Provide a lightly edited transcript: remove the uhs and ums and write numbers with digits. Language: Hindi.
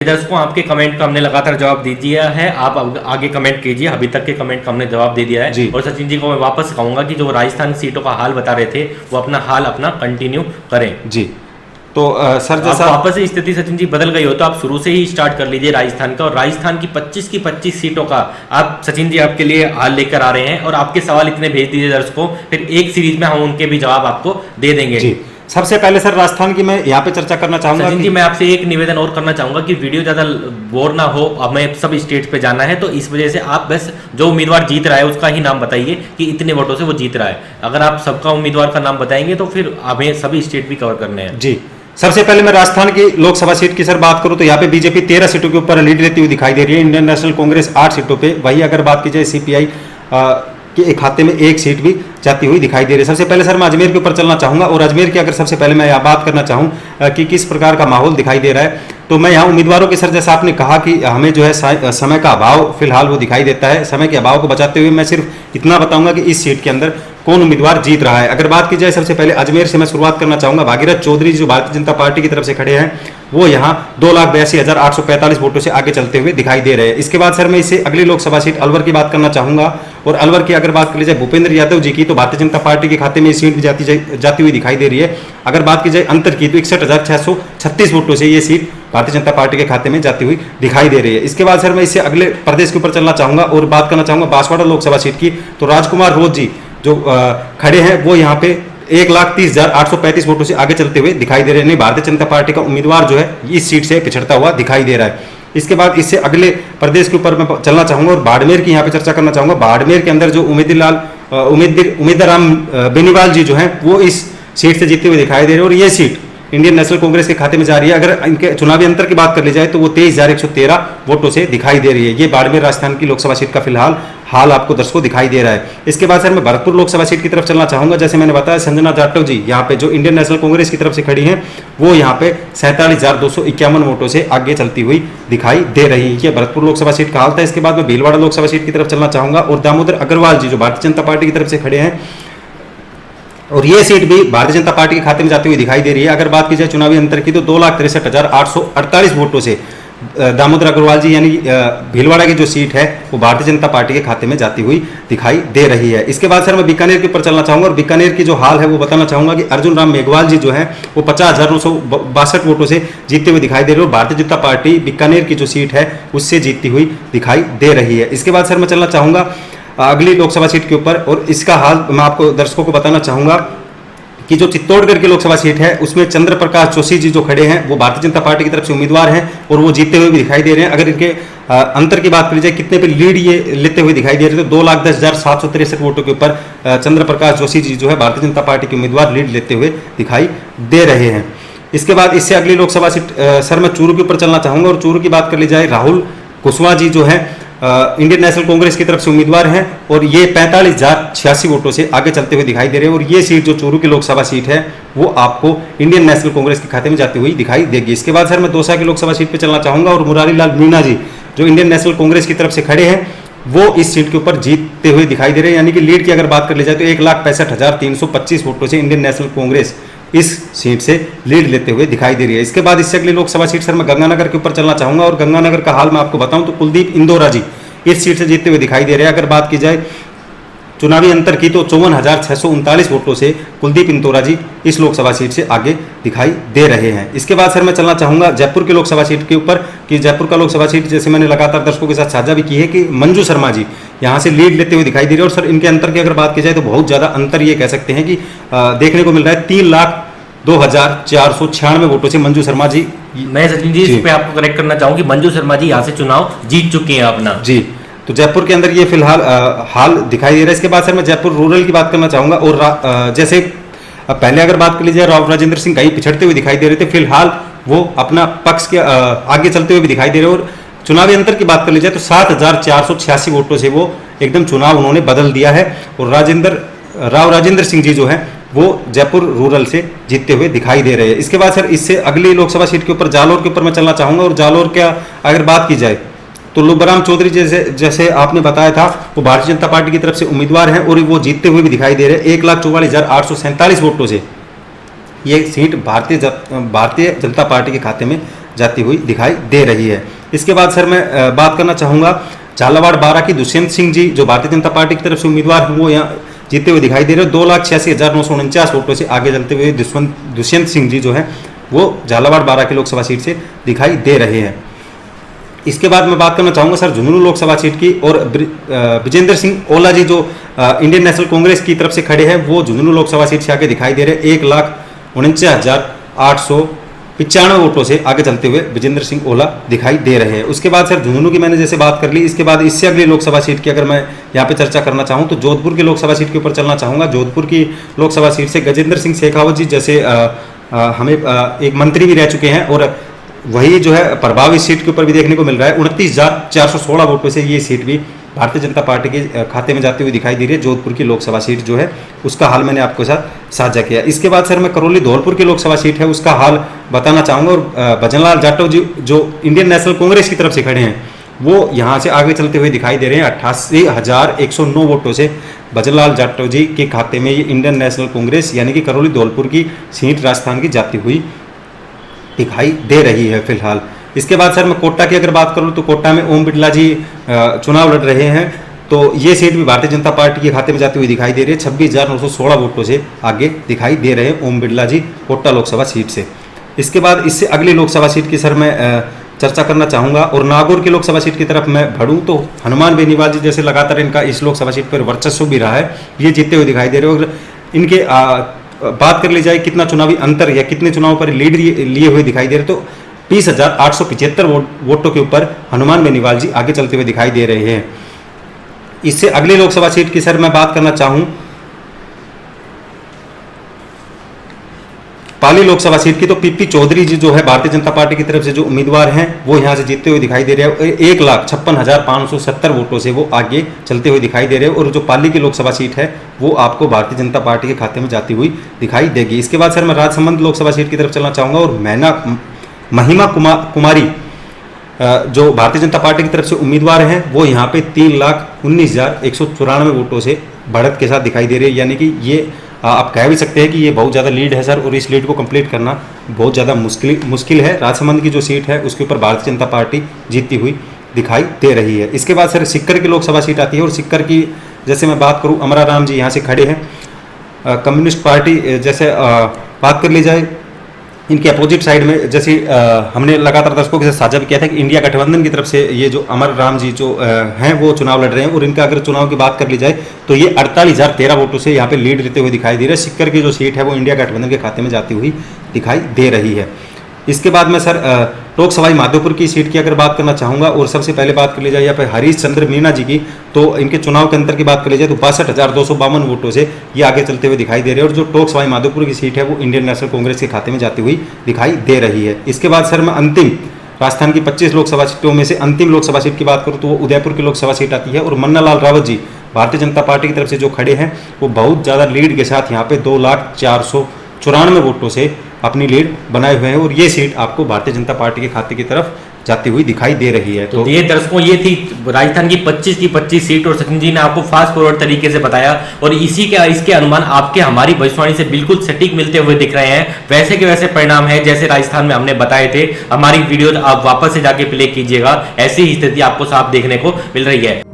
दर्शकों, आपके कमेंट का हमने लगातार जवाब दे दिया है। आप आगे कमेंट कीजिए। अभी तक के कमेंट का हमने जवाब दे दिया है जी। और सचिन जी को मैं वापस कहूंगा कि जो राजस्थान सीटों का हाल बता रहे थे वो अपना कंटिन्यू करें। जी। तो सर जैसा वापस से स्थिति सचिन जी बदल गई हो तो आप शुरू से ही स्टार्ट कर लीजिए राजस्थान का, और राजस्थान की 25 सीटों का आप सचिन जी आपके लिए हाल लेकर आ रहे हैं और आपके सवाल इतने भेज दीजिए दर्शकों, फिर एक सीरीज में हम उनके भी जवाब आपको दे देंगे। जी। सबसे पहले सर राजस्थान की मैं यहाँ पे चर्चा करना चाहूंगा सचिन जी, मैं आपसे एक निवेदन और करना चाहूंगा कि वीडियो ज्यादा बोर ना हो, हमें सब स्टेट पे जाना है, तो इस वजह से आप बस जो उम्मीदवार जीत रहा है उसका ही नाम बताइए कि इतने वोटों से वो जीत रहा है। अगर आप सबका उम्मीदवार का नाम बताएंगे तो फिर हमें सभी स्टेट भी कवर करने हैं। जी। सबसे पहले मैं राजस्थान की लोकसभा सीट की सर बात करूं तो यहाँ पे बीजेपी 13 सीटों के ऊपर लीड लेती हुई दिखाई दे रही है। इंडियन नेशनल कांग्रेस 8 सीटों पे, वही अगर बात की जाए सीपीआई के खाते में 1 सीट भी जाती हुई दिखाई दे रही है। सबसे पहले सर मैं अजमेर के ऊपर चलना चाहूंगा, और अजमेर की अगर सबसे पहले मैं यहाँ बात करना चाहूँ कि किस प्रकार का माहौल दिखाई दे रहा है, तो मैं यहाँ उम्मीदवारों के सर जैसा आपने कहा कि हमें जो है समय का अभाव फिलहाल वो दिखाई देता है। समय के अभाव को बचाते हुए मैं सिर्फ इतना बताऊंगा कि इस सीट के अंदर कौन उम्मीदवार जीत रहा है। अगर बात की जाए सबसे पहले अजमेर से मैं शुरुआत करना चाहूंगा। भागीरथ चौधरी जो भारतीय जनता पार्टी की तरफ से खड़े हैं वो यहाँ 2,82,845 वोटों से आगे चलते हुए दिखाई दे रहे हैं। इसके बाद सर मैं इसे अगली लोकसभा सीट अलवर की बात करना चाहूंगा, और अलवर की अगर बात कर ली जाए भूपेंद्र यादव जी की, तो भारतीय जनता पार्टी के खाते में सीट भी जाती हुई दिखाई दे रही है। अगर बात की जाए अंतर की तो 61,636 वोटों से ये सीट भारतीय जनता पार्टी के खाते में जाती हुई दिखाई दे रही है। इसके बाद सर मैं इससे अगले प्रदेश के ऊपर चलना चाहूंगा और बात करना चाहूंगा बांसवाड़ा लोकसभा सीट की। तो राजकुमार रोज जी जो खड़े हैं वो यहाँ पे 1,30,835 वोटों से आगे चलते हुए दिखाई दे रहे हैं। नहीं, भारतीय जनता पार्टी का उम्मीदवार जो है इस सीट से पिछड़ता हुआ दिखाई दे रहा है। इसके बाद इससे अगले प्रदेश के ऊपर मैं चलना चाहूंगा और बाड़मेर की यहाँ पे चर्चा करना चाहूंगा। बाड़मेर के अंदर जो उम्मीदराम बेनीवाल जी जो है वो इस सीट से जीतते हुए दिखाई दे रहे हैं, और ये सीट इंडियन नेशनल कांग्रेस के खाते में जा रही है। अगर इनके चुनावी अंतर की बात कर ली जाए तो वो 23,113 वोटों से दिखाई दे रही है। ये बाड़मेर राजस्थान की लोकसभा सीट का फिलहाल हाल आपको दर्शकों दिखाई दे रहा है। इसके बाद सर मैं भरतपुर लोकसभा सीट की तरफ चलना चाहूंगा। जैसे मैंने बताया संजना जाटव जी यहाँ पे जो इंडियन नेशनल कांग्रेस की तरफ से खड़ी हैं वो यहाँ पे 47,251 वोटों से आगे चलती हुई दिखाई दे रही है। भरतपुर लोकसभा सीट का हाल था। इसके बाद मैं भीलवाड़ा लोकसभा सीट की तरफ चलना चाहूंगा, और दामोदर अग्रवाल जी जो भारतीय जनता पार्टी की तरफ से खड़े हैं, और ये सीट भी भारतीय जनता पार्टी के खाते में जाती हुई दिखाई दे रही है। अगर बात की जाए चुनावी अंतर की तो 2,63,848 वोटों से दामोदर अग्रवाल जी यानी भीलवाड़ा की जो सीट है वो भारतीय जनता पार्टी के खाते में जाती हुई दिखाई दे रही है। इसके बाद सर मैं बीकानेर के ऊपर चलना चाहूंगा, और बीकानेर की जो हाल है वो बताना चाहूंगा कि अर्जुन राम मेघवाल जी जो है वो 50,962 वोटों से जीतते हुए दिखाई दे रहे हैं, और भारतीय जनता पार्टी बीकानेर की जो सीट है उससे जीतती हुई दिखाई दे रही है। इसके बाद सर मैं चलना चाहूंगा अगली लोकसभा सीट के ऊपर, और इसका हाल मैं आपको दर्शकों को बताना चाहूंगा कि जो चित्तौड़गढ़ की लोकसभा सीट है उसमें चंद्र प्रकाश जोशी जी जो खड़े हैं वो भारतीय जनता पार्टी की तरफ से उम्मीदवार हैं और वो जीतते हुए भी दिखाई दे रहे हैं। अगर इनके अंतर की बात करी जाए कितने पे लीड ये लेते हुए दिखाई दे रहे हैं तो 2,10,763 वोटों के ऊपर चंद्र प्रकाश जोशी जी जो है भारतीय जनता पार्टी के उम्मीदवार लीड लेते हुए दिखाई दे रहे हैं। इसके बाद इससे अगली लोकसभा सीट सर मैं चूरू के ऊपर चलना चाहूंगा, और चूरू की बात कर ली जाए राहुल कुशवाहा जी जो है इंडियन नेशनल कांग्रेस की तरफ से उम्मीदवार हैं, और ये 45,086 वोटों से आगे चलते हुए दिखाई दे रहे हैं। और ये सीट जो चूरू की लोकसभा सीट है वो आपको इंडियन नेशनल कांग्रेस के खाते में जाती हुई दिखाई देगी। इसके बाद सर मैं दौसा की लोकसभा सीट पे चलना चाहूंगा, और मुरारी लाल मीणा जी जो इंडियन नेशनल कांग्रेस की तरफ से खड़े हैं वो इस सीट के ऊपर जीतते हुए दिखाई दे रहे हैं। यानी कि लीड की अगर बात कर ली जाए तो 1,65,325 वोटों से इंडियन नेशनल कांग्रेस इस सीट से लीड लेते हुए दिखाई दे रही है। इसके बाद इससे अगली लोकसभा सीट सर मैं गंगानगर के ऊपर चलना चाहूंगा, और गंगानगर का हाल मैं आपको बताऊं तो कुलदीप इंदौरा जी इस सीट से जीतते हुए दिखाई दे रहे हैं। अगर बात की जाए चुनावी अंतर की तो 54,639 वोटों से कुलदीप इंदौरा जी इस लोकसभा सीट से आगे दिखाई दे रहे हैं। इसके बाद सर मैं चलना चाहूंगा जयपुर की लोकसभा सीट के ऊपर कि जयपुर का लोकसभा सीट जैसे मैंने लगातार दर्शकों के साथ साझा भी की है कि मंजू शर्मा जी यहाँ से लीड लेते हुए दिखाई दे रहे हैं। और सर इनके अंतर की अगर बात की जाए तो बहुत ज्यादा अंतर ये कह सकते हैं कि देखने को मिल रहा है 3,02,496 वोटों से मंजू शर्मा जी। मैं सचिन जी इस पे आपको करेक्ट करना चाहूंगा कि मंजू शर्मा जी यहाँ से चुनाव जीत चुके हैं अपना। जी, तो जयपुर के अंदर ये फिलहाल हाल दिखाई दे रहा है। इसके बाद सर मैं जयपुर रूरल की बात करना चाहूंगा, और जैसे पहले अगर बात कर लीजिए राव राजेंद्र सिंह कहीं पिछड़ते हुए दिखाई दे रहे थे, फिलहाल वो अपना पक्ष के आगे चलते हुए भी दिखाई दे रहे हैं। और चुनावी अंतर की बात कर ली जाए तो 7,486 वोटों से वो एकदम चुनाव उन्होंने बदल दिया है, और राव राजेंद्र सिंह जी जो है वो जयपुर रूरल से जीतते हुए दिखाई दे रहे हैं। इसके बाद सर इससे अगली लोकसभा सीट के ऊपर जालोर के ऊपर मैं चलना चाहूंगा, और जालोर का अगर बात की जाए तो लुब्बराम चौधरी जैसे आपने बताया था वो भारतीय जनता पार्टी की तरफ से उम्मीदवार हैं, और वो जीतते हुए भी दिखाई दे रहे हैं 1,44,847 वोटों से। ये सीट भारतीय जनता पार्टी के खाते में जाती हुई दिखाई दे रही है। इसके बाद सर मैं बात करना चाहूँगा झालावाड़ बारां की दुष्यंत सिंह जी जो भारतीय जनता पार्टी की तरफ से उम्मीदवार हैं, वो यहाँ जीते हुए दिखाई दे रहे हैं। 2,86,949 वोटों से आगे चलते हुए दुष्यंत सिंह जी जो है वो झालावाड़ बारां की लोकसभा सीट से दिखाई दे रहे हैं। इसके बाद मैं बात करना चाहूँगा सर झुंझुनू लोकसभा सीट की, और विजेंद्र सिंह ओला जी जो इंडियन नेशनल कांग्रेस की तरफ से खड़े हैं वो झुंझुनू लोकसभा सीट से आगे दिखाई दे रहे हैं। 1,49,895 वोटों से आगे चलते हुए विजेंद्र सिंह ओला दिखाई दे रहे हैं। उसके बाद सर झुंझुनू की मैंने जैसे बात कर ली, इसके बाद इससे अगली लोकसभा सीट की अगर मैं यहाँ पे चर्चा करना चाहूँ तो जोधपुर की लोकसभा सीट के ऊपर चलना चाहूँगा। जोधपुर की लोकसभा सीट से गजेंद्र सिंह शेखावत जी जैसे हमें एक मंत्री भी रह चुके हैं, और वही जो है प्रभाव इस सीट के ऊपर भी देखने को मिल रहा है। 29,416 वोटों से ये सीट भी भारतीय जनता पार्टी के खाते में जाती हुई दिखाई दे रही है। जोधपुर की लोकसभा सीट जो है उसका हाल मैंने आपके साथ साझा किया। इसके बाद सर मैं करौली धौलपुर की लोकसभा सीट है उसका हाल बताना चाहूँगा, और भजनलाल जाटव जी जो इंडियन नेशनल कांग्रेस की तरफ से खड़े हैं वो यहाँ से आगे चलते हुए दिखाई दे रहे हैं। 88,109 वोटों से भजनलाल जाटव जी के खाते में ये इंडियन नेशनल कांग्रेस यानी कि करौली धौलपुर की सीट राजस्थान की जाती हुई दिखाई दे रही है फिलहाल। इसके बाद सर मैं कोटा की अगर बात करूँ तो कोटा में ओम बिरला जी चुनाव लड़ रहे हैं, तो ये सीट भी भारतीय जनता पार्टी के खाते में जाती हुई दिखाई दे रही है। 26,916 वोटों से आगे दिखाई दे रहे हैं ओम बिरला जी कोटा लोकसभा सीट से। इसके बाद इससे अगली लोकसभा सीट की सर मैं चर्चा करना चाहूँगा, और नागौर की लोकसभा सीट की तरफ मैं बढ़ूँ तो हनुमान बेनीवाल जी जैसे लगातार इनका इस लोकसभा सीट पर वर्चस्व भी रहा है, ये जीतते हुए दिखाई दे रहे हैं। और इनके बात कर ली जाए कितना चुनावी अंतर या कितने चुनाव पर लीड लिए हुए दिखाई दे रहे, तो 20,875 वोटों के ऊपर हनुमान बेनीवाल जी आगे चलते हुए दिखाई दे रहे हैं। इससे अगली लोकसभा सीट की सर मैं बात करना चाहूँ पाली लोकसभा सीट की, तो पीपी चौधरी जी जो है भारतीय जनता पार्टी की तरफ से जो उम्मीदवार हैं वो यहाँ से जीतते हुए दिखाई दे रहे हैं। 1,56,570 वोटों से वो आगे चलते हुए दिखाई दे रहे हैं, और जो पाली की लोकसभा सीट है वो आपको भारतीय जनता पार्टी के खाते में जाती हुई दिखाई देगी। इसके बाद सर मैं राजसमंद लोकसभा सीट की तरफ चलना चाहूँगा, और महिमा कुमारी जो भारतीय जनता पार्टी की तरफ से उम्मीदवार हैं वो यहाँ पे 3,19,194 वोटों से बढ़त के साथ दिखाई दे रही है। यानी कि ये आप कह भी सकते हैं कि ये बहुत ज़्यादा लीड है सर, और इस लीड को कंप्लीट करना बहुत ज़्यादा मुश्किल है। राजसमंद की जो सीट है उसके ऊपर भारतीय जनता पार्टी जीतती हुई दिखाई दे रही है। इसके बाद सर सिक्कर की लोकसभा सीट आती है, और सिक्कर की जैसे मैं बात करूँ अमरा राम जी यहाँ से खड़े हैं। कम्युनिस्ट पार्टी जैसे बात कर ली जाए इनके अपोजिट साइड में, जैसे हमने लगातार दर्शकों के साथ साझा भी किया था कि इंडिया गठबंधन की तरफ से ये जो अमर राम जी जो हैं वो चुनाव लड़ रहे हैं, और इनका अगर चुनाव की बात कर ली जाए तो ये 48,013 वोटों से यहाँ पे लीड लेते हुए दिखाई दे रहे हैं। सिक्कर की जो सीट है वो इंडिया गठबंधन के खाते में जाती हुई दिखाई दे रही है। इसके बाद मैं सर टोंक सवाई माधोपुर की सीट की अगर बात करना चाहूँगा, और सबसे पहले बात कर ली जाए यहाँ पे हरीश चंद्र मीणा जी की, तो इनके चुनाव के अंतर की बात कर ली जाए तो 62,252 वोटों से ये आगे चलते हुए दिखाई दे रहे हैं। और जो टोंक सवाई माधोपुर की सीट है वो इंडियन नेशनल कांग्रेस के खाते में जाती हुई दिखाई दे रही है। इसके बाद सर मैं अंतिम राजस्थान की 25 लोकसभा सीटों में से अंतिम लोकसभा सीट की बात करूँ तो वो उदयपुर की लोकसभा सीट आती है, और मन्नालाल रावत जी भारतीय जनता पार्टी की तरफ से जो खड़े हैं वो बहुत ज़्यादा लीड के साथ यहाँ पे 2,04,94 वोटों से अपनी लीड बनाए हुए हैं, और ये सीट आपको भारतीय जनता पार्टी के खाते की तरफ जाती हुई दिखाई दे रही है। तो ये दर्शकों ये थी राजस्थान की 25 सीट, और सचिन जी ने आपको फास्ट फॉरवर्ड तरीके से बताया, और इसके अनुमान आपके हमारी भविष्यवाणी से बिल्कुल सटीक मिलते हुए दिख रहे हैं। वैसे के वैसे परिणाम है जैसे राजस्थान में हमने बताए थे। हमारी वीडियो आप वापस से जाके प्ले कीजिएगा, ऐसी ही स्थिति आपको साफ देखने को मिल रही है।